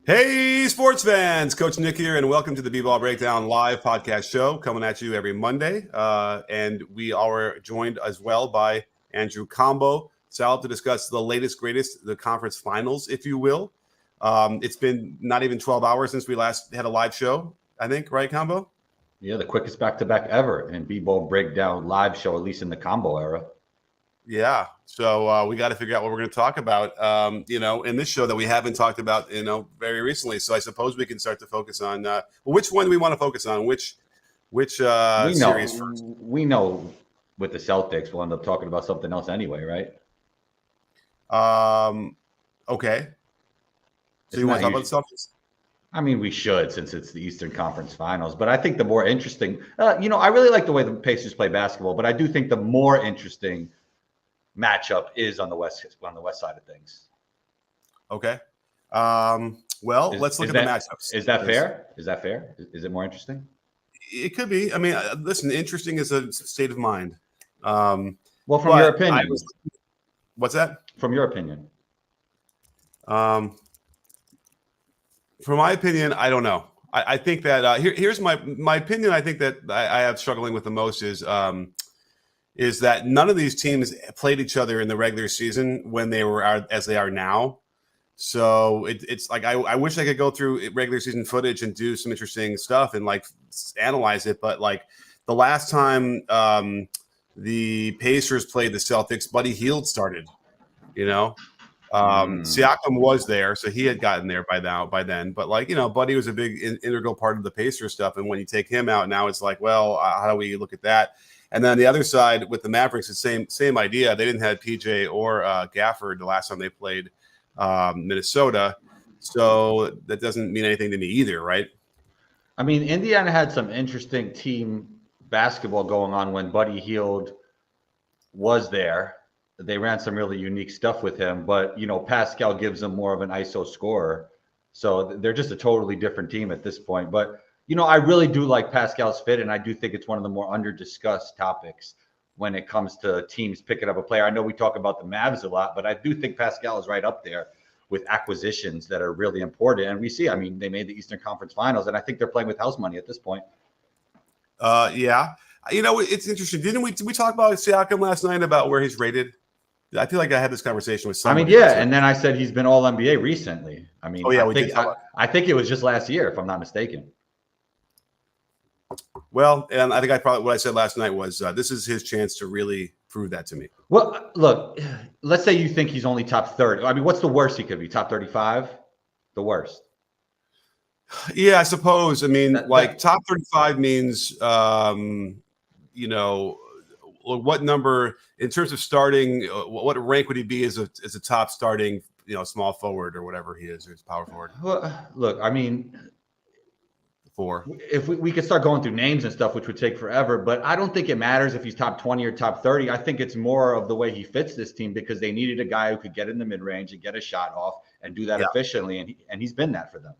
Hey, sports fans! Coach Nick here, and welcome to the B-Ball Breakdown live podcast show coming at you every Monday. And we are joined as well by Andrew Combo, Sal, to discuss the latest, greatest, the conference finals, if you will. It's been not even 12 hours since we last had a live show, I think, right, Combo? Yeah, the quickest back-to-back ever in B-Ball Breakdown live show, at least in the combo era. Yeah, so we got to figure out what we're going to talk about, in this show that we haven't talked about, very recently. So I suppose we can start to focus on which one do we want to focus on, which series first? We know with the Celtics, we'll end up talking about something else anyway, right? Okay. So you want to talk about the Celtics? I mean, we should, since it's the Eastern Conference Finals. But I think the more interesting, I really like the way the Pacers play basketball, but I do think the more interesting matchup is on the west side of things. Okay. Let's look at the matchups. Is that fair? Is it more interesting? It could be. I mean, listen, interesting is a state of mind. From your opinion. What's that? From your opinion. From my opinion, I don't know. I think that here's my opinion. I think that I have struggling with the most is that none of these teams played each other in the regular season when they were as they are now. So it's like I wish I could go through regular season footage and do some interesting stuff and like analyze it. But like the last time the Pacers played the Celtics, Buddy Hield started. Siakam was there, so he had gotten there by then. But Buddy was a big integral part of the Pacers stuff. And when you take him out, now it's like, well, how do we look at that? And then on the other side with the Mavericks, the same idea. They didn't have PJ or Gafford the last time they played Minnesota, so that doesn't mean anything to me either, right? I mean, Indiana had some interesting team basketball going on when Buddy Hield was there. They ran some really unique stuff with him, but Pascal gives them more of an ISO scorer, so they're just a totally different team at this point. But I really do like Pascal's fit, and I do think it's one of the more under-discussed topics when it comes to teams picking up a player. I know we talk about the Mavs a lot, but I do think Pascal is right up there with acquisitions that are really important. And we see, they made the Eastern Conference Finals, and I think they're playing with house money at this point. Yeah. It's interesting. Did we talk about Siakam last night about where he's rated? I feel like I had this conversation with somebody. And then I said he's been all NBA recently. I think it was just last year, if I'm not mistaken. Well, and I think what I said last night was this is his chance to really prove that to me. Well, look, let's say you think he's only top 30. What's the worst he could be? Top 35? The worst. Yeah, I suppose. Top 35 means, what number in terms of starting? What rank would he be as a top starting, small forward or whatever he is, or his power forward? Well, look, 4. If we could start going through names and stuff, which would take forever, but I don't think it matters if he's top 20 or top 30. I think it's more of the way he fits this team, because they needed a guy who could get in the mid-range and get a shot off and do that efficiently, and he's been that for them.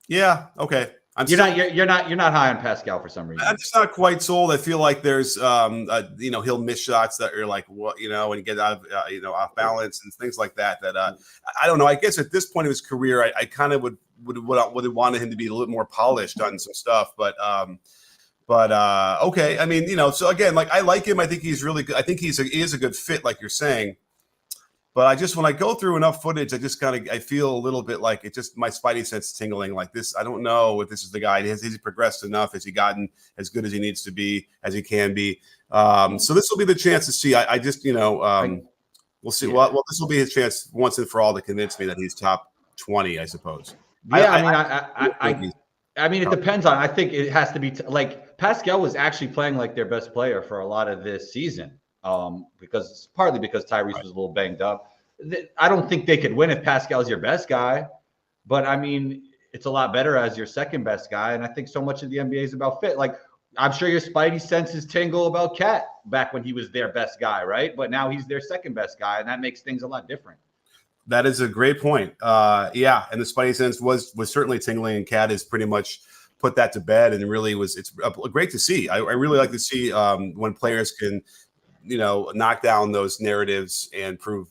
Yeah. Okay. You're not high on Pascal for some reason. I'm just not quite sold. I feel like there's he'll miss shots that are like and get out of off balance and things like that. I don't know. I guess at this point of his career, I kind of would have wanted him to be a little more polished on some stuff. But okay. So again, I like him. I think he's really good. I think he is a good fit, like you're saying. But when I go through enough footage, I feel a little bit like it just, my spidey sense tingling like this. I don't know if this is the guy. Has he progressed enough? Has he gotten as good as he needs to be, as he can be? So this will be the chance to see. We'll see. Well, this will be his chance once and for all to convince me that he's top 20, I suppose. Yeah, it depends on. I think it has to be Pascal was actually playing like their best player for a lot of this season. Because Tyrese was a little banged up. I don't think they could win if Pascal's your best guy, but it's a lot better as your second best guy. And I think so much of the NBA is about fit. I'm sure your spidey senses tingle about Cat back when he was their best guy, right? But now he's their second best guy, and that makes things a lot different. That is a great point. Yeah, and the spidey sense was certainly tingling, and Cat has pretty much put that to bed, and it's great to see. I really like to see when players can knock down those narratives and prove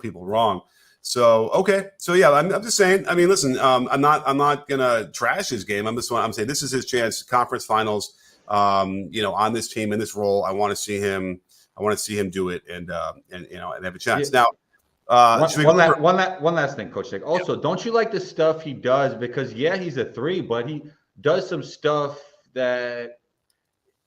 people wrong. So okay, so yeah, I'm just saying. I mean, listen, I'm not gonna trash his game. I'm saying this is his chance, conference finals. On this team in this role, I want to see him. I want to see him do it and have a chance. Yeah. Now, One last thing, Coach Nick. Also, don't you like the stuff he does? Because he's a 3, but he does some stuff that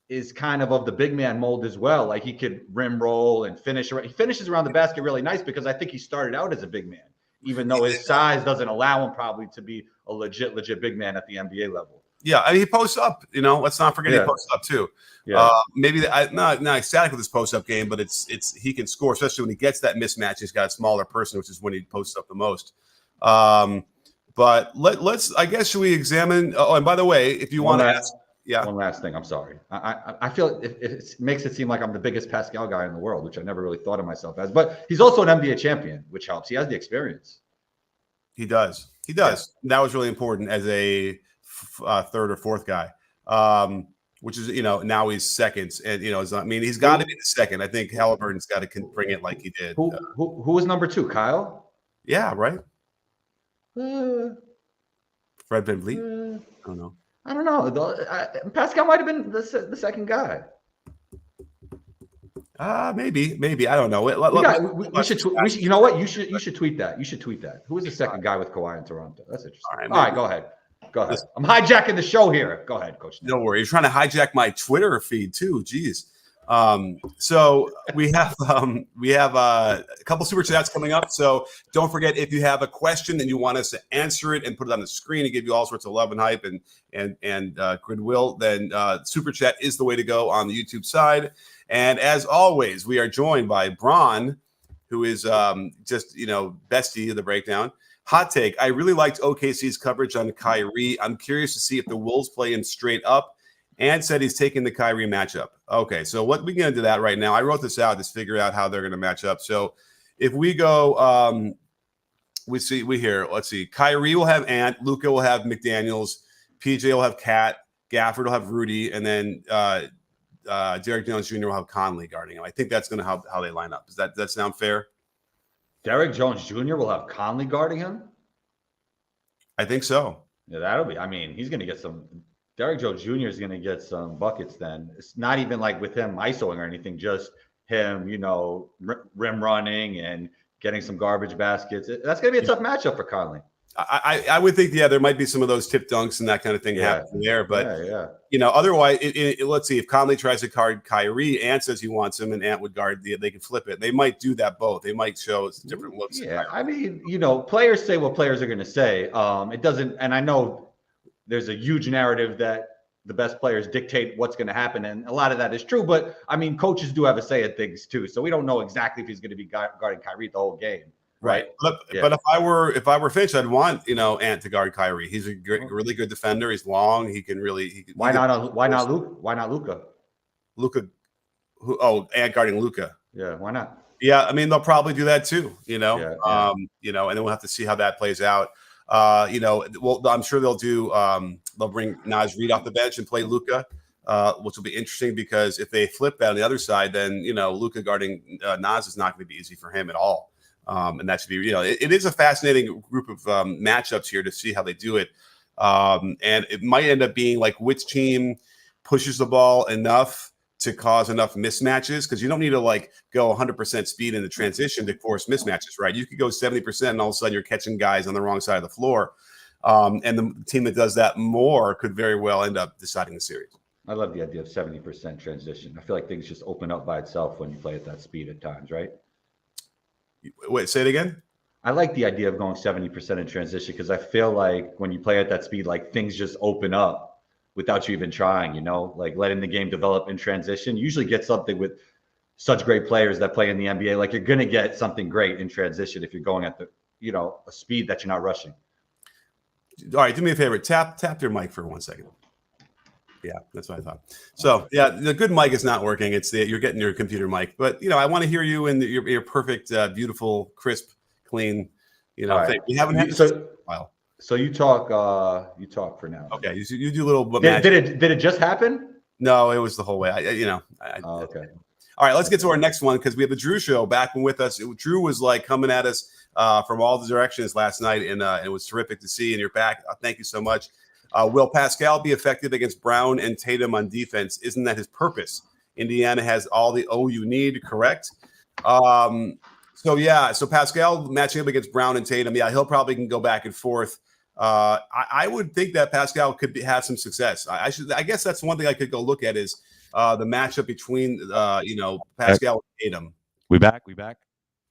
is kind of the big man mold as well. Like he could rim roll and finish. He finishes around the basket really nice because I think he started out as a big man, even though his size doesn't allow him probably to be a legit big man at the NBA level. Yeah, I mean, he posts up. Let's not forget he posts up too. Yeah. Maybe I'm not ecstatic with his post up game, but it's he can score, especially when he gets that mismatch. He's got a smaller person, which is when he posts up the most. But let's. I guess should we examine? Oh, and by the way, if you want to ask. Yeah. One last thing. I'm sorry. I feel it makes it seem like I'm the biggest Pascal guy in the world, which I never really thought of myself as. But he's also an NBA champion, which helps. He has the experience. He does. Yeah. That was really important as a third or fourth guy, which is now he's second, and he's got to be the second. I think Haliburton's got to bring it like he did. Who was number 2? Kyle? Yeah. Right. Fred VanVleet. I don't know. Pascal might have been the second guy. Maybe. I don't know. We should. You know what? You should tweet that. You should tweet that. Who was the second guy with Kawhi in Toronto? That's interesting. All right, go ahead. Listen, I'm hijacking the show here. Go ahead, Coach. Don't worry. You're trying to hijack my Twitter feed too. Jeez. So we have a couple super chats coming up. So don't forget, if you have a question and you want us to answer it and put it on the screen and give you all sorts of love and hype and goodwill, then super chat is the way to go on the YouTube side. And as always, we are joined by Braun, who is just bestie of the breakdown. Hot take: I really liked OKC's coverage on Kyrie. I'm curious to see if the Wolves play him straight up. And said he's taking the Kyrie matchup. Okay, so what we get into that right now. I wrote this out to figure out how they're going to match up. So if we go, let's see. Kyrie will have Ant, Luka will have McDaniels, PJ will have Cat, Gafford will have Rudy, and then Derek Jones Jr. will have Conley guarding him. I think that's going to how they line up. Does that sound fair? Derek Jones Jr. will have Conley guarding him? I think so. Yeah, that'll be. I mean, he's going to get some. Derek Jones Jr. is going to get some buckets then. It's not even like with him isoing or anything, just him, rim running and getting some garbage baskets. That's going to be a tough matchup for Conley. I would think, there might be some of those tip dunks and that kind of thing happening there. But, otherwise, let's see. If Conley tries to guard Kyrie, Ant says he wants him, and Ant would guard they can flip it. They might do that both. They might show different looks. Yeah, I mean, players say what players are going to say. It doesn't – and I know – there's a huge narrative that the best players dictate what's going to happen. And a lot of that is true. But, I mean, coaches do have a say at things, too. So we don't know exactly if he's going to be guarding Kyrie the whole game. Right. But if I were Finch, I'd want, Ant to guard Kyrie. He's a really good defender. He's long. He can really – Why not Luka? Ant guarding Luka. Yeah, why not? Yeah, I mean, they'll probably do that, too, and then we'll have to see how that plays out. I'm sure they'll do. They'll bring Naz Reid off the bench and play Luka, which will be interesting because if they flip that on the other side, then Luka guarding Naz is not going to be easy for him at all. And that should be, it is a fascinating group of matchups here to see how they do it. And it might end up being like which team pushes the ball enough to cause enough mismatches, because you don't need to go 100% speed in the transition to force mismatches, right? You could go 70% and all of a sudden you're catching guys on the wrong side of the floor. And the team that does that more could very well end up deciding the series. I love the idea of 70% transition. I feel like things just open up by itself when you play at that speed at times, right? Wait, say it again? I like the idea of going 70% in transition because I feel like when you play at that speed, things just open up without you even trying, letting the game develop in transition. You usually get something with such great players that play in the NBA. You're going to get something great in transition if you're going at the, a speed that you're not rushing. All right, do me a favor. Tap your mic for 1 second. Yeah, that's what I thought. So, yeah, the good mic is not working. It's you're getting your computer mic. But, I want to hear you in your perfect, beautiful, crisp, clean, right. thing. We haven't had this in a while. So you talk for now. Okay, you do a little. Did it just happen? No, it was the whole way. Okay. All right, let's get to our next one because we have the Drew show back with us. Drew was like coming at us from all the directions last night, and it was terrific to see. And you're back. Thank you so much. Will Pascal be effective against Brown and Tatum on defense? Isn't that his purpose? Indiana has all the O you need, correct? So Pascal matching up against Brown and Tatum, he'll probably can go back and forth. I would think that Pascal could have some success. I guess that's one thing I could go look at is the matchup between Pascal and Tatum. We back.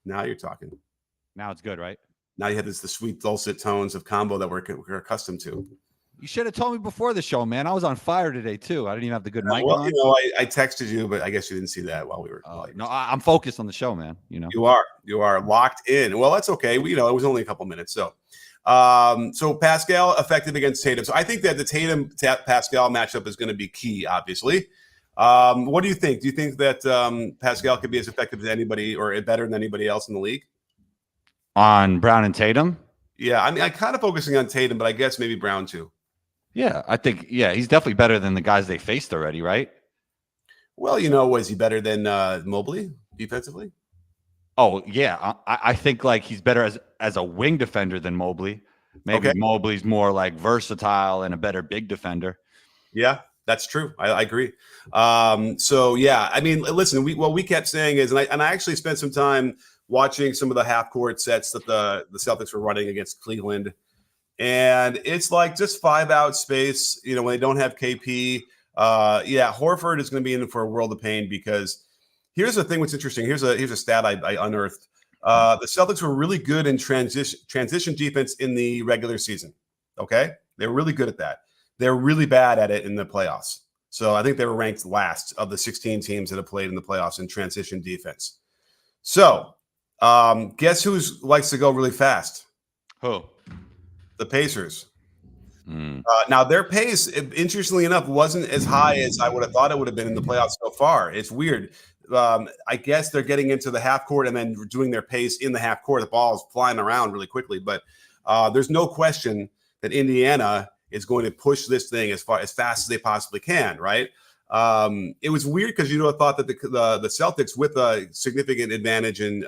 Now you're talking. Now it's good, right? Now you have the sweet dulcet tones of combo that we're accustomed to. You should have told me before the show, man. I was on fire today too. I didn't even have the good mic on. I texted you, but I guess you didn't see that while we were. No, I'm focused on the show, man. You are locked in. Well, that's okay. It was only a couple minutes. So Pascal effective against Tatum. So I think that the Tatum Pascal matchup is going to be key. Obviously, what do you think? Do you think that Pascal could be as effective as anybody or better than anybody else in the league? On Brown and Tatum? Yeah, I mean, I'm kind of focusing on Tatum, but I guess maybe Brown too. Yeah, I think, he's definitely better than the guys they faced already, right? Well, was he better than Mobley defensively? Oh, yeah. I think like he's better as a wing defender than Mobley. Maybe Mobley's more like versatile and a better big defender. Yeah, that's true. I agree. I mean, listen, we kept saying is, and I actually spent some time watching some of the half court sets that the Celtics were running against Cleveland. And it's like just 5 out space, when they don't have KP. Horford is going to be in for a world of pain because here's the thing. What's interesting. Here's a stat I unearthed. The Celtics were really good in transition defense in the regular season. Okay, they're really good at that. They're really bad at it in the playoffs. So I think they were ranked last of the 16 teams that have played in the playoffs in transition defense. So guess who likes to go really fast? Who? The Pacers. Now, their pace, interestingly enough, wasn't as high as I would have thought it would have been in the playoffs so far. It's weird. I guess they're getting into the half court and then doing their pace in the half court. The ball is flying around really quickly. But there's no question that Indiana is going to push this thing as fast as they possibly can, right? It was weird because I thought that the Celtics, with a significant advantage in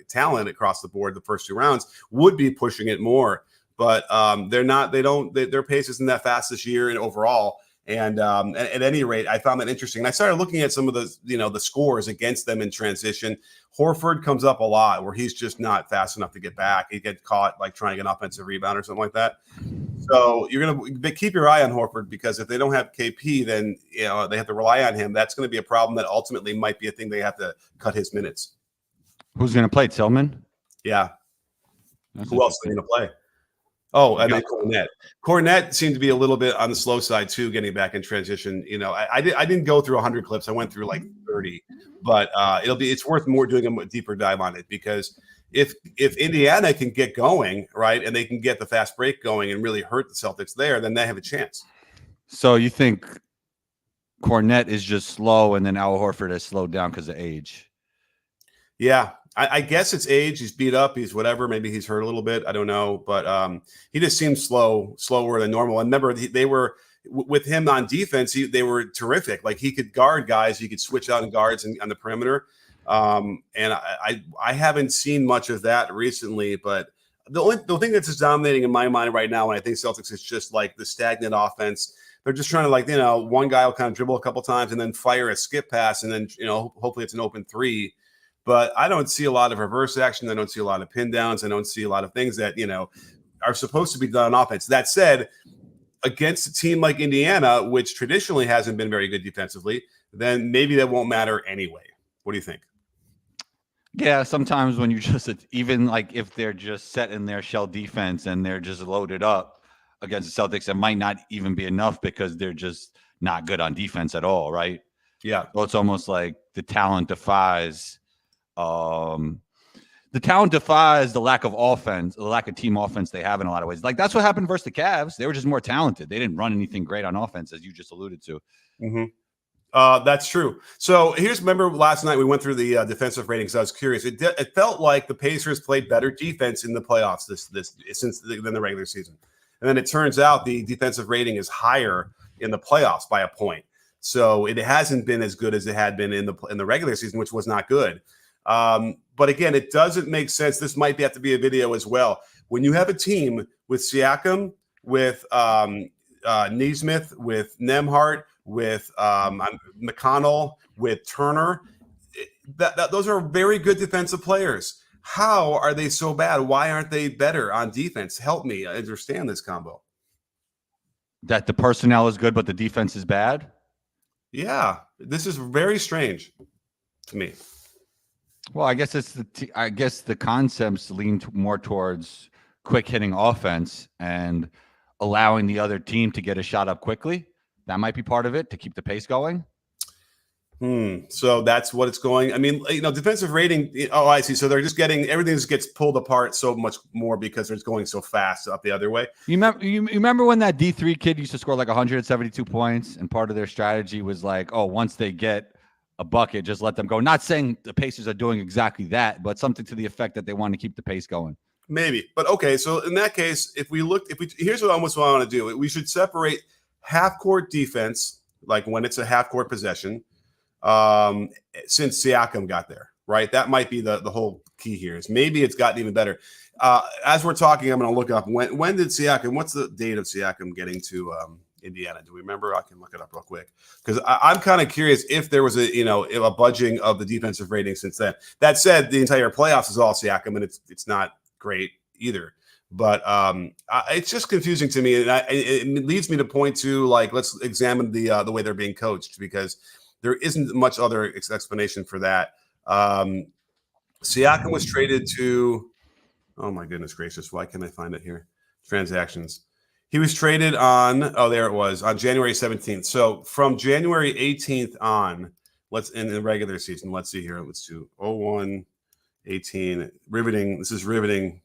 talent across the board the first 2 rounds, would be pushing it more. But they're not. Their pace isn't that fast this year and overall. And at any rate, I found that interesting. And I started looking at some of the scores against them in transition. Horford comes up a lot where he's just not fast enough to get back. He gets caught like trying to get an offensive rebound or something like that. So you're gonna keep your eye on Horford because if they don't have KP, then they have to rely on him. That's going to be a problem that ultimately might be a thing they have to cut his minutes. Who's going to play? Tillman? Yeah. Who else is going to play? Oh, and then Cornette. Cornette seemed to be a little bit on the slow side too, getting back in transition. I didn't go through 100 clips. I went through like 30, but it's worth more doing a deeper dive on it because if Indiana can get going right and they can get the fast break going and really hurt the Celtics there, then they have a chance. So you think Cornette is just slow, and then Al Horford has slowed down because of age? Yeah. I guess it's age. He's beat up. He's whatever. Maybe he's hurt a little bit. I don't know. But he just seems slower than normal. And remember, they were with him on defense. They were terrific. Like he could guard guys. He could switch out and guards on the perimeter. And I haven't seen much of that recently. But the thing that's just dominating in my mind right now, and I think Celtics is just like the stagnant offense. They're just trying to one guy will kind of dribble a couple times and then fire a skip pass, and then hopefully it's an open three. But I don't see a lot of reverse action. I don't see a lot of pin downs. I don't see a lot of things that, are supposed to be done on offense. That said, against a team like Indiana, which traditionally hasn't been very good defensively, then maybe that won't matter anyway. What do you think? Yeah, sometimes when you just, even like if they're just set in their shell defense and they're just loaded up against the Celtics, it might not even be enough because they're just not good on defense at all, right? Yeah. So it's almost like the talent defies the lack of offense, the lack of team offense they have in a lot of ways. Like that's what happened versus the Cavs. They were just more talented. They didn't run anything great on offense, as you just alluded to. Mm-hmm. That's true. So remember last night we went through the defensive ratings. I was curious. It felt like the Pacers played better defense in the playoffs than the regular season. And then it turns out the defensive rating is higher in the playoffs by a point. So it hasn't been as good as it had been in the regular season, which was not good. But again, it doesn't make sense. This might have to be a video as well. When you have a team with Siakam, with Nesmith, with Nembhard, with McConnell, with Turner, those are very good defensive players. How are they so bad? Why aren't they better on defense? Help me understand this combo. That the personnel is good, but the defense is bad? Yeah, this is very strange to me. Well, I guess it's I guess the concepts lean more towards quick hitting offense and allowing the other team to get a shot up quickly. That might be part of it to keep the pace going. So that's what it's going. I mean, defensive rating. Oh, I see. So they're just getting everything just gets pulled apart so much more because it's going so fast up the other way. You remember when that D3 kid used to score like 172 points, and part of their strategy was like, oh, once they get a bucket, just let them go. Not saying the Pacers are doing exactly that, but something to the effect that they want to keep the pace going. Maybe, but okay. So in that case, here's what I want to do. We should separate half court defense, like when it's a half court possession. Since Siakam got there, right? That might be the whole key here. Is maybe it's gotten even better. As we're talking, I'm going to look up when did Siakam? What's the date of Siakam getting to Indiana? Do we remember? I can look it up real quick because I'm kind of curious if there was a budging of the defensive rating since then. That said, the entire playoffs is all Siakam, and it's not great either. But it's just confusing to me, and it leads me to point to let's examine the way they're being coached because there isn't much other explanation for that. Siakam was traded to, oh my goodness gracious, why can't I find it here? Transactions. He was traded on, there it was, on January 17th. So from January 18th on, in the regular season, let's see here. Let's do 01-18. Riveting. This is riveting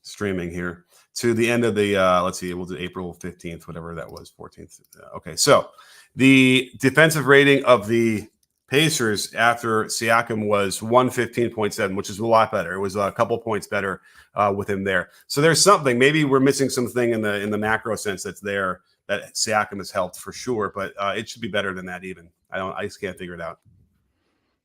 streaming here to the end of the, let's see, we'll do April 15th, whatever that was, 14th. Okay, so the defensive rating of the Pacers after Siakam was 115.7, which is a lot better. It was a couple points better with him there. So there's something. Maybe we're missing something in the macro sense that's there that Siakam has helped for sure, but it should be better than that even. I just can't figure it out.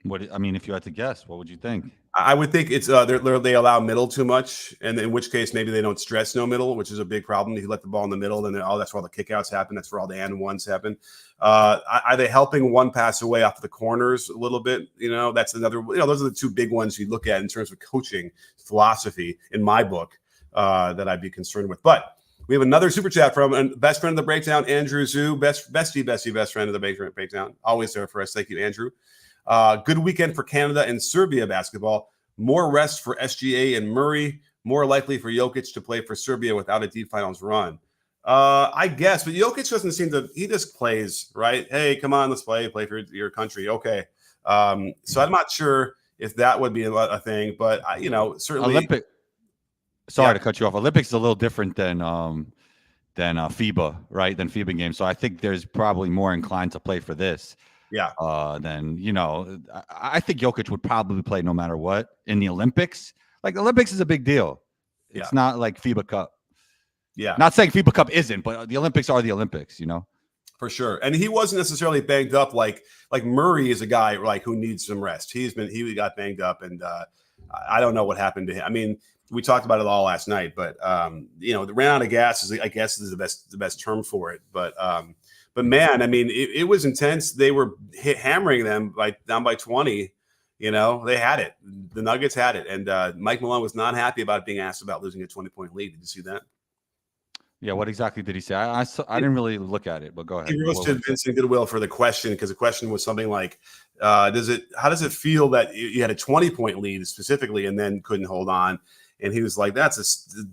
If you had to guess, what would you think? I would think it's they allow middle too much, and in which case maybe they don't stress no middle, which is a big problem. If you let the ball in the middle, then that's where all the kickouts happen. That's where all the and ones happen. Are they helping one pass away off the corners a little bit? That's another. Those are the two big ones you look at in terms of coaching philosophy in my book that I'd be concerned with. But we have another super chat from best friend of the breakdown, Andrew Zhu, best friend of the breakdown, always there for us. Thank you, Andrew. Good weekend for Canada and Serbia basketball. More rest for SGA and Murray. More likely for Jokic to play for Serbia without a deep finals run. I guess, but Jokic doesn't seem to. He just plays, right? Hey, come on, let's play for your country. Okay. So I'm not sure if that would be a thing, but certainly. Sorry to cut you off. Olympics is a little different than FIBA, right? Than FIBA games. So I think there's probably more inclined to play for this. Yeah. Then I think Jokic would probably play no matter what in the Olympics. Like the Olympics is a big deal. It's not like FIBA Cup. Yeah. Not saying FIBA Cup isn't, but the Olympics are the Olympics, For sure. And he wasn't necessarily banged up like Murray is a guy who needs some rest. He got banged up, and I don't know what happened to him. I mean, we talked about it all last night, but the ran out of gas is the best term for it. But man, I mean, it was intense. They were hammering them down by 20. They had it. The Nuggets had it. And Mike Malone was not happy about being asked about losing a 20-point lead. Did you see that? Yeah, what exactly did he say? I didn't really look at it, but go ahead. He roasted Vincent Goodwill for the question because the question was something like, how does it feel that you had a 20-point lead specifically and then couldn't hold on? And he was like, that's a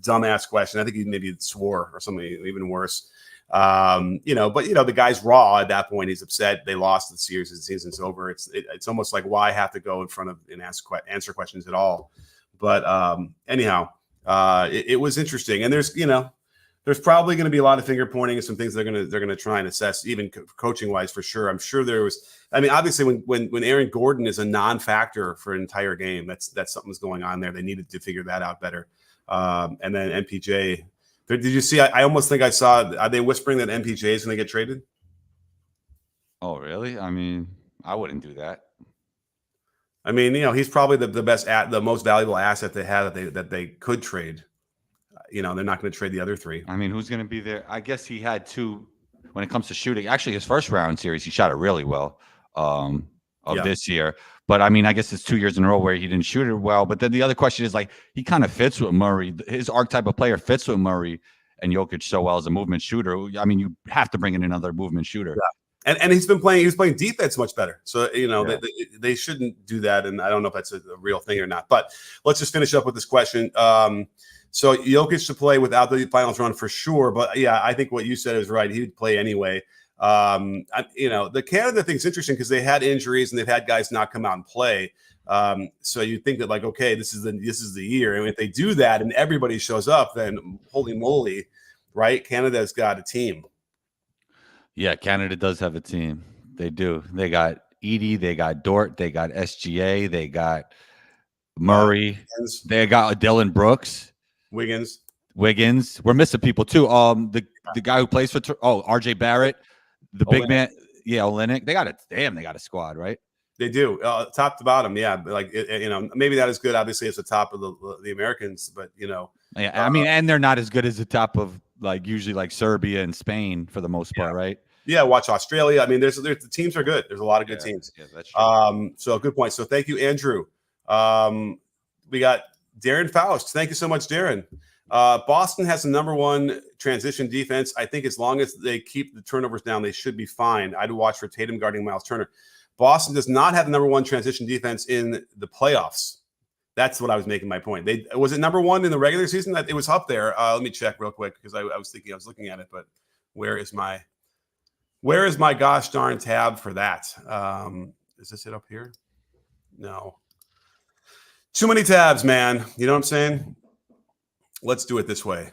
dumbass question. I think he maybe swore or something even worse. But the guy's raw at that point. He's upset. They lost the series. The season's over. It's almost like why have to go in front of and answer questions at all. But anyhow, it was interesting. And there's probably going to be a lot of finger pointing and some things they're going to try and assess, even coaching wise for sure. I'm sure there was. I mean, obviously, when Aaron Gordon is a non-factor for an entire game, that's something's going on there. They needed to figure that out better. And then MPJ. Did you see? I almost think I saw. Are they whispering that MPJ is going to get traded? Oh, really? I mean, I wouldn't do that. I mean, he's probably the best the most valuable asset they have that they could trade. They're not going to trade the other three. I mean, who's going to be there? I guess he had two when it comes to shooting. Actually, his first round series, he shot it really well of this year. But I mean, I guess it's 2 years in a row where he didn't shoot it well. But then the other question is like, he kind of fits with Murray. His archetype of player fits with Murray and Jokic so well as a movement shooter. I mean, you have to bring in another movement shooter. Yeah. And he was playing defense much better. So, they shouldn't do that. And I don't know if that's a real thing or not. But let's just finish up with this question. So Jokic to play without the finals run for sure. But yeah, I think what you said is right. He would play anyway. The Canada thing's interesting because they had injuries and they've had guys not come out and play. So you think that like, okay, this is the year. And if they do that and everybody shows up, then holy moly, right? Canada's got a team. Yeah, Canada does have a team. They do. They got Edie, they got Dort, they got SGA, they got Murray, they got Dylan Brooks, Wiggins. We're missing people too. The guy who plays for RJ Barrett, the big man. Yeah, Olynyk. They got a squad, right? They do, top to bottom. Yeah, like maybe not as good, obviously, as the top of the Americans, but Yeah, I mean, and they're not as good as the top of like usually like Serbia and Spain for the most part, right? Yeah, watch Australia. I mean, there's the teams are good. There's a lot of good teams. Yeah, that's true. So good point. So thank you, Andrew. We got Darren Faust. Thank you so much, Darren. Boston has the number one transition defense. I think as long as they keep the turnovers down, they should be fine. I'd watch for Tatum guarding Miles Turner. Boston does not have the number one transition defense in the playoffs. That's what I was making my point. Was it number one in the regular season? It was up there. Let me check real quick because I was looking at it, but where is my gosh darn tab for that? Is this it up here? No. Too many tabs, man. You know what I'm saying? Let's do it this way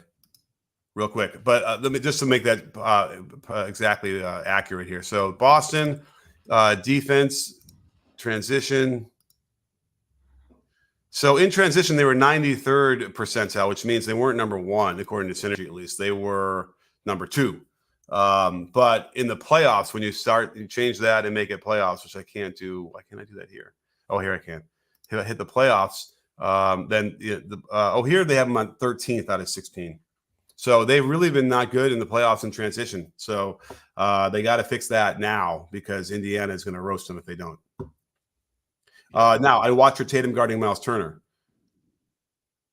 real quick. But let me just to make that exactly accurate here. So Boston defense transition. So in transition, they were 93rd percentile, which means they weren't number one, according to Synergy at least. They were number two. But in the playoffs, when you change that and make it playoffs, which I can't do. Why can't I do that here? Oh, here I can. Hit the playoffs. Then here they have them on 13th out of 16. So they've really been not good in the playoffs in transition. So they got to fix that now because Indiana is going to roast them if they don't. Now I watch for Tatum guarding Miles Turner.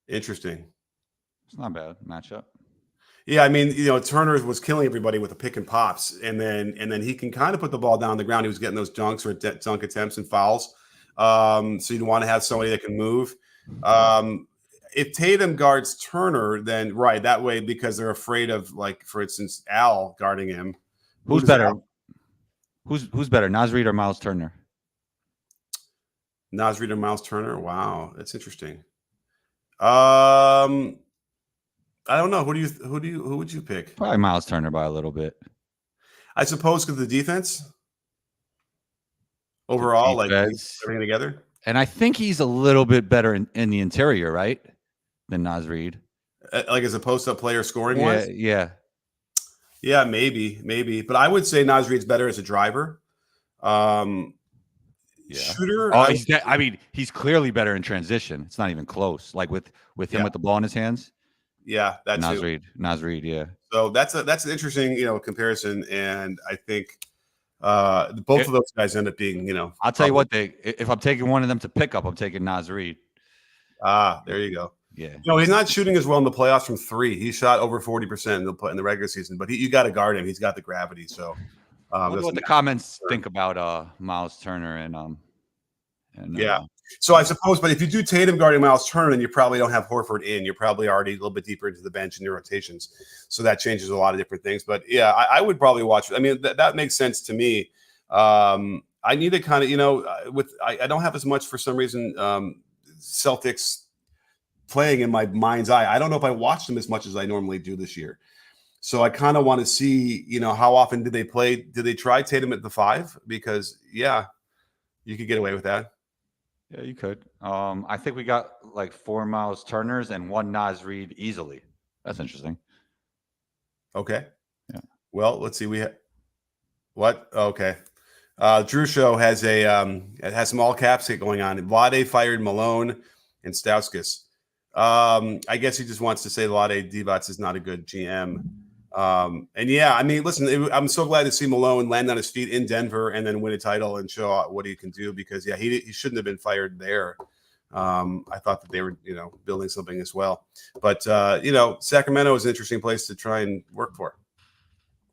Interesting. It's not a bad matchup. Yeah, I mean, Turner was killing everybody with the pick and pops, and then he can kind of put the ball down on the ground. He was getting those dunks or dunk attempts and fouls. So you'd want to have somebody that can move. If Tatum guards Turner, then right that way because they're afraid of, like, for instance, Al guarding him. Who's better? Who's better, Naz Reid or Miles Turner? Naz Reid or Miles Turner? Wow, that's interesting. I don't know. Who would you pick? Probably Miles Turner by a little bit. I suppose because the defense overall, like everything together. And I think he's a little bit better in the interior, right, than Naz Reid. Like as a post-up player scoring wise? Yeah, maybe. But I would say Naz Reid's better as a driver. Shooter. Oh, he's clearly better in transition. It's not even close. Like with him with the ball in his hands. Yeah, that's Naz Reid, yeah. So that's an interesting, comparison, and I think both of those guys end up being, I'll tell you what, if I'm taking one of them to pick up, I'm taking Naz Reid. There you go. Yeah. He's not shooting as well in the playoffs from three. He shot over 40% in the regular season, but you got to guard him. He's got the gravity. So, what the comments think about Miles Turner and So I suppose, but if you do Tatum guarding Miles Turner, then you probably don't have Horford in. You're probably already a little bit deeper into the bench in your rotations. So that changes a lot of different things. But yeah, I would probably watch. I mean, that makes sense to me. I need to kind of, I don't have as much for some reason Celtics playing in my mind's eye. I don't know if I watched them as much as I normally do this year. So I kind of want to see, how often did they play? Did they try Tatum at the 5? Because you could get away with that. Yeah, you could. I think we got like 4 Miles Turners and 1 Naz Reid easily. That's interesting. Okay. Yeah. Well, let's see. What? Okay. Drew Show has it has some all caps going on. Vlade fired Malone and Stauskas. I guess he just wants to say Vlade Divac is not a good GM. And yeah, I mean, listen, I'm so glad to see Malone land on his feet in Denver and then win a title and show what he can do, because yeah, he shouldn't have been fired there. I thought that they were, building something as well, but Sacramento is an interesting place to try and work for.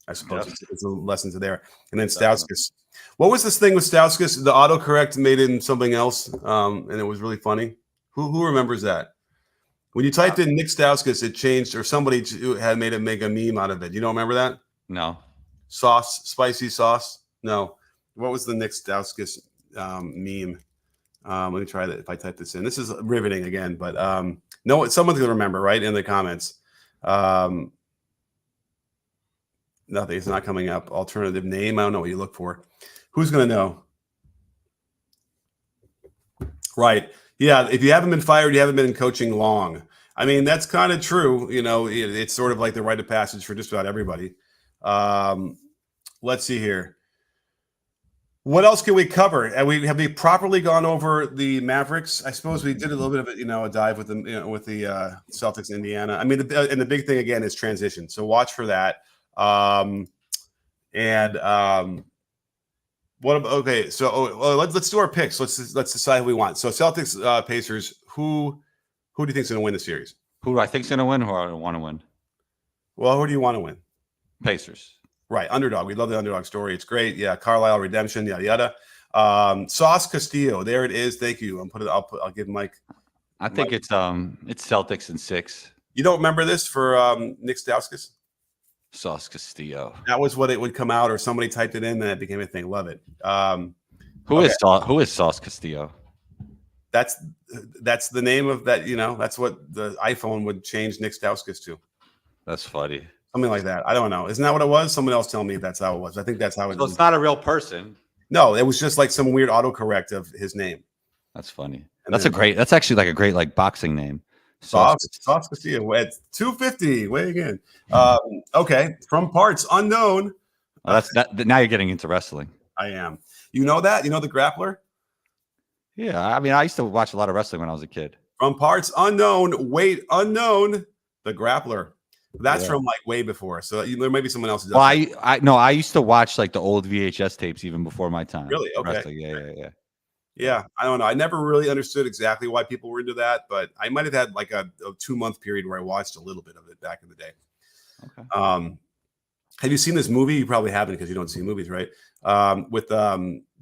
I suppose it's a lesson to there. And then Stauskas. What was this thing with Stauskas? The autocorrect made him something else, and it was really funny. Who remembers that? When you typed in Nick Stauskas, it changed, or somebody had made it make a meme out of it. You don't remember that? No. Spicy sauce? No. What was the Nick Stauskas meme? Let me try that if I type this in. This is riveting again, but no, someone's going to remember, right, in the comments. Nothing. It's not coming up. Alternative name. I don't know what you look for. Who's going to know? Right. Yeah. If you haven't been fired, you haven't been coaching long. I mean, that's kind of true. It's sort of like the rite of passage for just about everybody. Let's see here. What else can we cover? Have we properly gone over the Mavericks? I suppose we did a little bit of it, a dive with the Celtics, Indiana. I mean, and the big thing again is transition. So watch for that. What about, okay, so let's do our picks. Let's decide who we want. So Celtics, Pacers. Who do you think is going to win the series? Who do I think is going to win? Who I want to win? Well, who do you want to win? Pacers. Right, underdog. We love the underdog story. It's great. Yeah, Carlisle redemption. Yada yada. Sauce Castillo. There it is. Thank you. I'll give Mike. I think it's Celtics in 6. You don't remember this for Nick Stauskas? Sauce Castillo. That was what it would come out, or somebody typed it in, and it became a thing. Love it. Who is Sauce Castillo? That's the name of that. That's what the iPhone would change Nick Stauskas to. That's funny. Something like that. I don't know. Isn't that what it was? Someone else tell me if that's how it was. I think that's how it was. So it's not a real person. No, it was just like some weird autocorrect of his name. That's funny. That's actually like a great boxing name. Sauce Castillo at 250 weighing in. Okay, from parts unknown. Now you're getting into wrestling. I am. You know that? You know the grappler? Yeah, I mean, I used to watch a lot of wrestling when I was a kid. From parts unknown, weight unknown, the grappler. That's from like way before. So there may be someone else. Well, I used to watch like the old VHS tapes even before my time. Really? Okay. Wrestling. Yeah, I don't know. I never really understood exactly why people were into that, but I might have had like a 2-month period where I watched a little bit of it back in the day. Okay. Have you seen this movie? You probably haven't because you don't see movies, right? With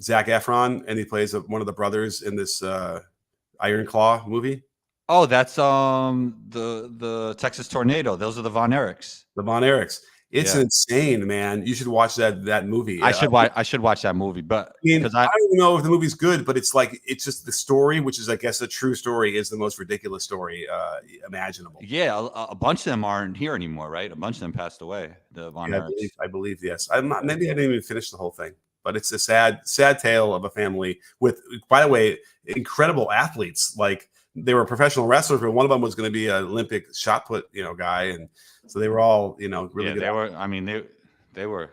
Zac Efron, and he plays one of the brothers in this Iron Claw movie. Oh, that's the Texas Tornado. Those are the Von Erichs. The Von Erichs. It's insane, man. You should watch that movie. I should watch that movie, but I don't know if the movie's good, but it's just the story, which is I guess a true story, is the most ridiculous story imaginable. Yeah, a bunch of them aren't here anymore, right? A bunch of them passed away. The Von Erichs. I believe yes. Maybe I didn't even finish the whole thing, but it's a sad tale of a family with, by the way, incredible athletes. Like they were professional wrestlers, but one of them was going to be an Olympic shot put guy, and so they were all really good. They were. I mean, they were.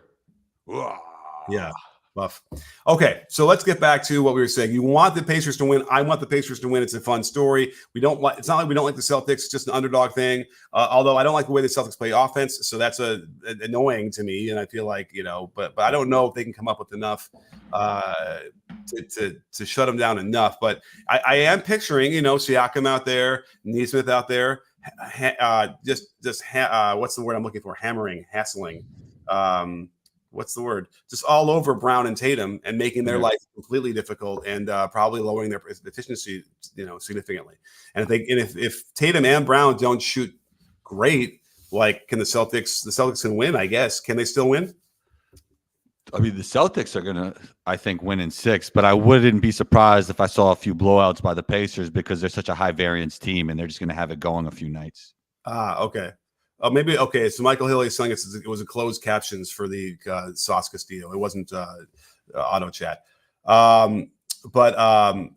Yeah. Buff. Okay, so let's get back to what we were saying. You want the Pacers to win. I want the Pacers to win. It's a fun story. It's not like we don't like the Celtics. It's just an underdog thing. Although I don't like the way the Celtics play offense, so that's annoying to me. And I feel like but I don't know if they can come up with enough to shut them down enough. But I am picturing Siakam out there, Nesmith out there, what's the word I'm looking for? Hassling. What's the word? Just all over Brown and Tatum and making their life completely difficult and probably lowering their efficiency, significantly. And if Tatum and Brown don't shoot great, like can the Celtics can win, I guess. Can they still win? I mean, the Celtics are gonna, I think, win in 6, but I wouldn't be surprised if I saw a few blowouts by the Pacers because they're such a high variance team and they're just gonna have it going a few nights. Okay. Maybe okay. So Michael Hill is telling us it was a closed captions for the Sauce Castillo. It wasn't auto chat.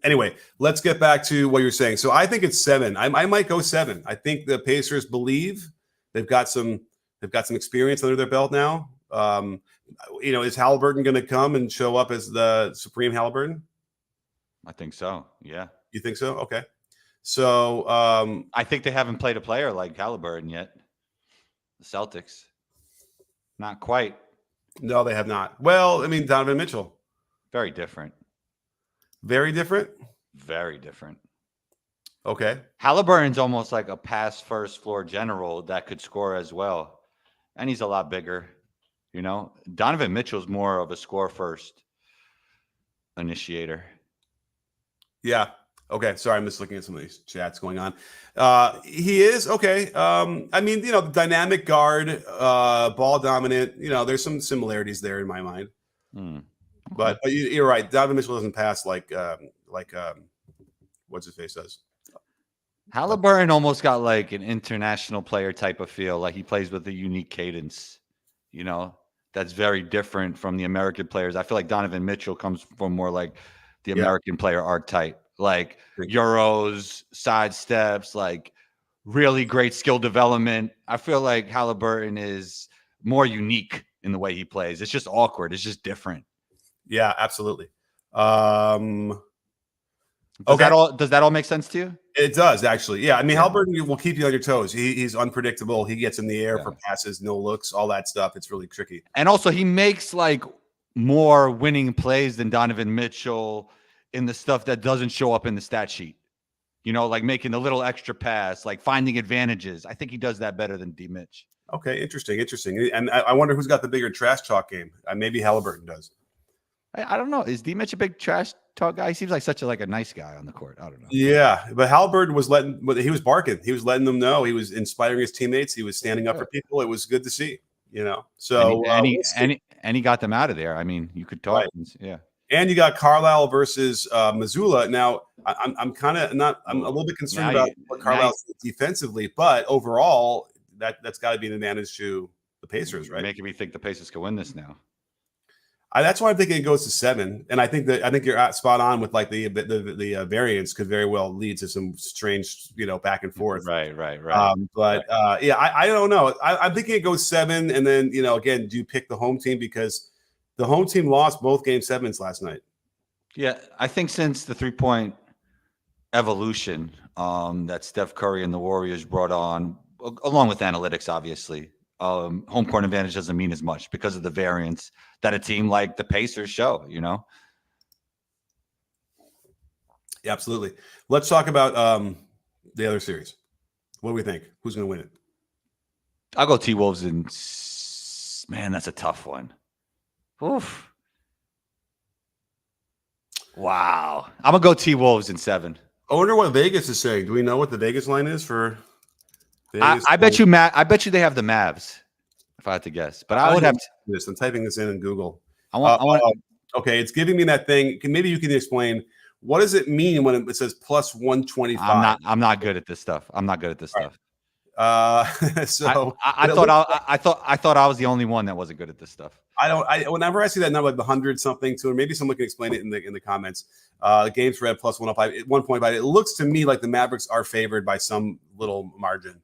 Anyway, let's get back to what you're saying. So I think it's 7. I might go 7. I think the Pacers believe they've got some experience under their belt now. Is Haliburton going to come and show up as the supreme Haliburton? I think so. Yeah. You think so? Okay. So I think they haven't played a player like Haliburton yet. The Celtics. Not quite. no, they have not. Well, I mean, Donovan Mitchell. Very different. Very different. Very different. Okay. Haliburton's almost like a pass first floor general that could score as well. And he's a lot bigger. Donovan Mitchell's more of a score first initiator. Yeah. Okay. Sorry, I'm just looking at some of these chats going on. He is okay. I mean, dynamic guard, ball dominant. There's some similarities there in my mind. Okay. But you're right. Donovan Mitchell doesn't pass like what's his face does. Haliburton almost got like an international player type of feel. Like he plays with a unique cadence. That's very different from the American players. I feel like Donovan Mitchell comes from more like the American player archetype, like Euros, side steps, like really great skill development. I feel like Haliburton is more unique in the way he plays. It's just awkward. It's just different. Yeah, absolutely. Does that all make sense to you? It does, actually. Yeah, I mean, Haliburton will keep you on your toes. He's unpredictable. He gets in the air for passes, no looks, all that stuff. It's really tricky. And also, he makes like more winning plays than Donovan Mitchell in the stuff that doesn't show up in the stat sheet. Like making a little extra pass, like finding advantages. I think he does that better than D. Mitch. Okay, interesting. And I wonder who's got the bigger trash talk game. Maybe Haliburton does. I don't know. Is D. Mitch a big trash talk guy? He seems like such a nice guy on the court. I don't know. Yeah, but Haliburton he was barking. He was letting them know. He was inspiring his teammates. He was standing up for people. It was good to see. So and he got them out of there. I mean, you could talk. Right. Yeah. And you got Carlisle versus Missoula. Now, I'm kind of not. I'm a little bit concerned about what Carlisle's defensively, but overall, that's got to be an advantage to the Pacers, right? Making me think the Pacers can win this now. That's why I'm thinking it goes to 7, and I think you're spot on with like the variance could very well lead to some strange back and forth. Right. I don't know. I'm thinking it goes 7, and then again, do you pick the home team because the home team lost both game 7s last night? Yeah, I think since the 3-point evolution that Steph Curry and the Warriors brought on, along with analytics, obviously. Home court advantage doesn't mean as much because of the variance that a team like the Pacers show, Yeah, absolutely. Let's talk about the other series. What do we think? Who's going to win it? I'll go T-Wolves man, that's a tough one. Oof. Wow. I'm going to go T-Wolves in 7. I wonder what Vegas is saying. Do we know what the Vegas line is for I bet you they have the Mavs, if I had to guess. But I would have this. I'm typing this in Google. Okay, it's giving me that thing. Maybe you can explain what does it mean when it says plus 125? I'm not good at this stuff. I'm not good at this stuff. So I thought I was the only one that wasn't good at this stuff. Whenever I see that number like the 100 something to, or maybe someone can explain it in the comments. Game spread plus 1.5. It looks to me like the Mavericks are favored by some little margin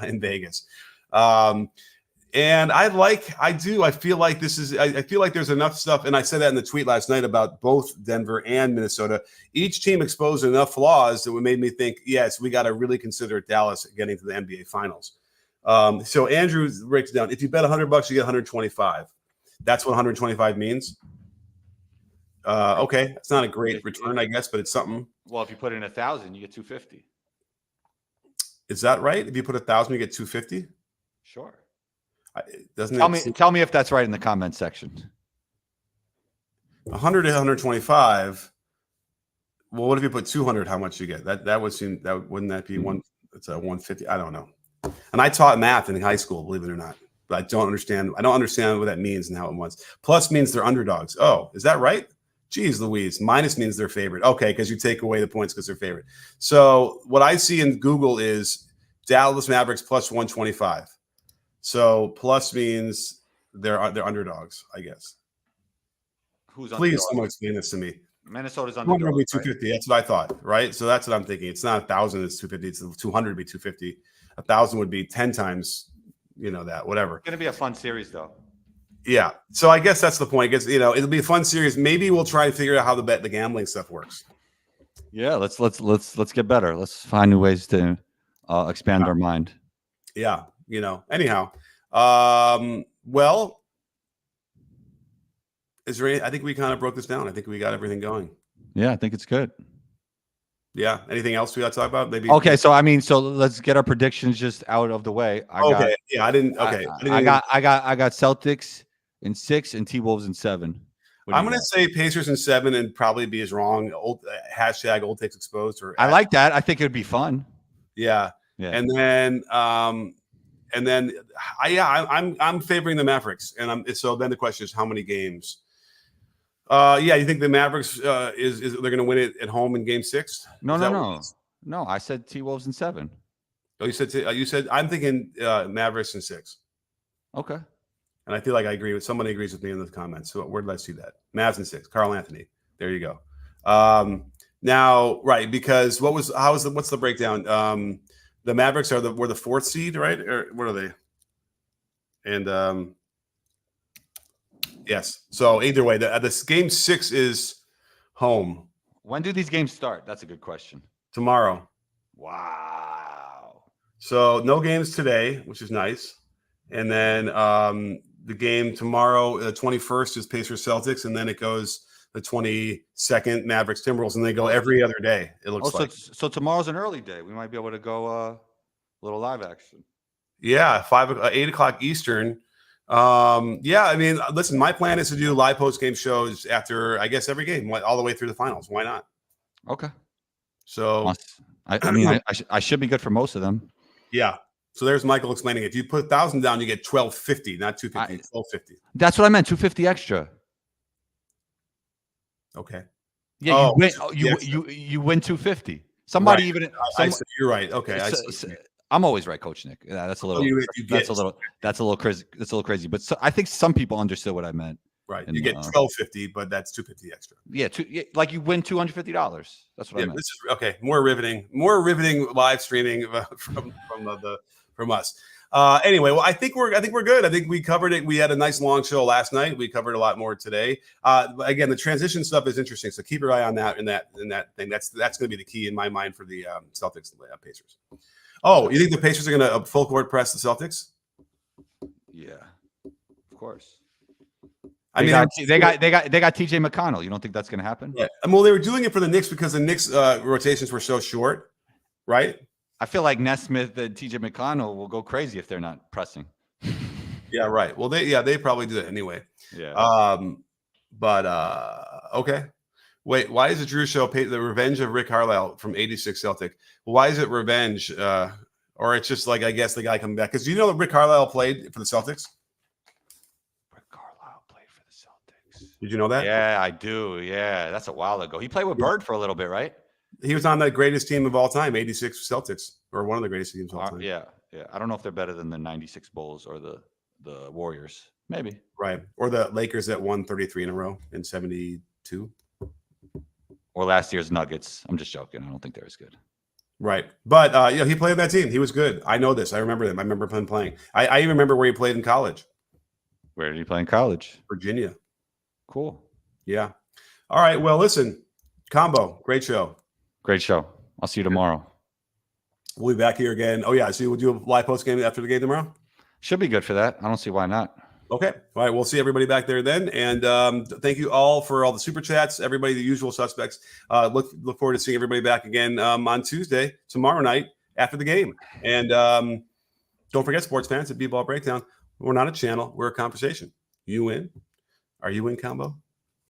in Vegas. And I feel like there's enough stuff. And I said that in the tweet last night about both Denver and Minnesota. Each team exposed enough flaws that would made me think, yes, we got to really consider Dallas getting to the NBA finals. So Andrew breaks it down. If you bet $100, you get 125. That's what 125 means. Okay. It's not a great return, I guess, but it's something. Well, if you put in 1,000, you get 250. Is that right? If you put 1,000, you get 250. Sure. Tell me if that's right in the comment section. 100 to 125. Well, what if you put 200? How much you get? That would seem wouldn't that be one? It's a 150. I don't know. And I taught math in high school, believe it or not. But I don't understand what that means and how it was. Plus means they're underdogs. Oh, is that right? Geez, Louise. Minus means they're favored. Okay, because you take away the points because they're favored. So what I see in Google is Dallas Mavericks plus 125. So plus means they're underdogs, I guess. Who's Please, someone explain this to me. Minnesota's underdogs. 100 would be 250. Right? That's what I thought, right? So that's what I'm thinking. It's not 1,000. It's 250. It's 200 would be 250. 1,000 would be 10 times, that whatever. It's going to be a fun series, though. Yeah. So I guess that's the point. I guess, it'll be a fun series. Maybe we'll try and figure out how the gambling stuff works. Yeah, let's get better. Let's find new ways to expand our mind. Yeah. Anyhow. Well, is there any, I think we kind of broke this down. I think we got everything going. Yeah, I think it's good. Yeah. Anything else we got to talk about? Maybe. Okay, so let's get our predictions just out of the way. Yeah, I didn't. Okay. I got Celtics in 6 and T-Wolves in 7. I'm going to say Pacers in 7 and probably be as wrong. Hashtag old takes exposed. I like that. I think it would be fun. Yeah. And then I'm favoring the Mavericks, and so then the question is how many games. You think the Mavericks is they're going to win it at home in Game 6? No. I said T-Wolves in 7. Oh, you said I'm thinking Mavericks in 6. Okay. And I feel like I agree with somebody agrees with me in the comments. So where did I see that? Mavs in 6. Carl Anthony. There you go. Now, right, because what's the breakdown? The Mavericks were the 4th seed, right? Or what are they? And yes. So either way, the Game 6 is home. When do these games start? That's a good question. Tomorrow. Wow. So no games today, which is nice. And then the game tomorrow, the 21st, is Pacers Celtics, and then it goes the 22nd Mavericks Timberwolves, and they go every other day. It looks like. So tomorrow's an early day. We might be able to go a little live action. Yeah, 8 o'clock Eastern. Listen, my plan is to do live post game shows after, I guess, every game, all the way through the finals. Why not? Okay. So I should be good for most of them. Yeah. So there's Michael explaining. If you put 1,000 down, you get 1,250, not 250. 1,250. That's what I meant. 250 extra. Okay. Yeah, you win 250. Somebody right. even. You're right. Okay. I'm always right, Coach Nick. Yeah, that's a little. That's a little crazy. That's a little crazy. But I think some people understood what I meant. Right. You get 1,250, but that's 250 extra. Yeah. Like you win $250. That's what I meant. This is okay. More riveting live streaming from us. Anyway, well, I think we're good. I think we covered it. We had a nice long show last night. We covered a lot more today. Again, the transition stuff is interesting, so keep your eye on that. In that thing, that's going to be the key in my mind for the Celtics and Pacers. Oh, you think the Pacers are going to full court press the Celtics? Yeah, of course. They got TJ McConnell. You don't think that's going to happen? Yeah. Well, they were doing it for the Knicks because the Knicks rotations were so short, right? I feel like Nesmith and TJ McConnell will go crazy if they're not pressing. Yeah, right. Well, they probably do it anyway. Yeah. Okay. Wait, why is the Drew Show the revenge of Rick Carlisle from '86 Celtic? Well, why is it revenge? Or it's just like, I guess the guy coming back because you know that Rick Carlisle played for the Celtics. Did you know that? Yeah, I do. Yeah, that's a while ago. He played with Bird for a little bit, right? He was on the greatest team of all time, '86 Celtics, or one of the greatest teams of all time. Yeah. I don't know if they're better than the '96 Bulls or the Warriors. Maybe. Right. Or the Lakers that won 33 in a row in '72. Or last year's Nuggets. I'm just joking. I don't think they're as good. Right. But, he played that team. He was good. I know this. I remember him. I remember him playing. I even remember where he played in college. Where did he play in college? Virginia. Cool. Yeah. All right. Well, listen, Combo, great show. Great show. I'll see you tomorrow. We'll be back here again. Oh, yeah. So we'll do a live post game after the game tomorrow? Should be good for that. I don't see why not. Okay. All right. We'll see everybody back there then. And thank you all for all the super chats, everybody, the usual suspects. Look forward to seeing everybody back again on Tuesday, tomorrow night after the game. And don't forget, sports fans, at B-Ball Breakdown, we're not a channel. We're a conversation. You in? Are you in, Combo?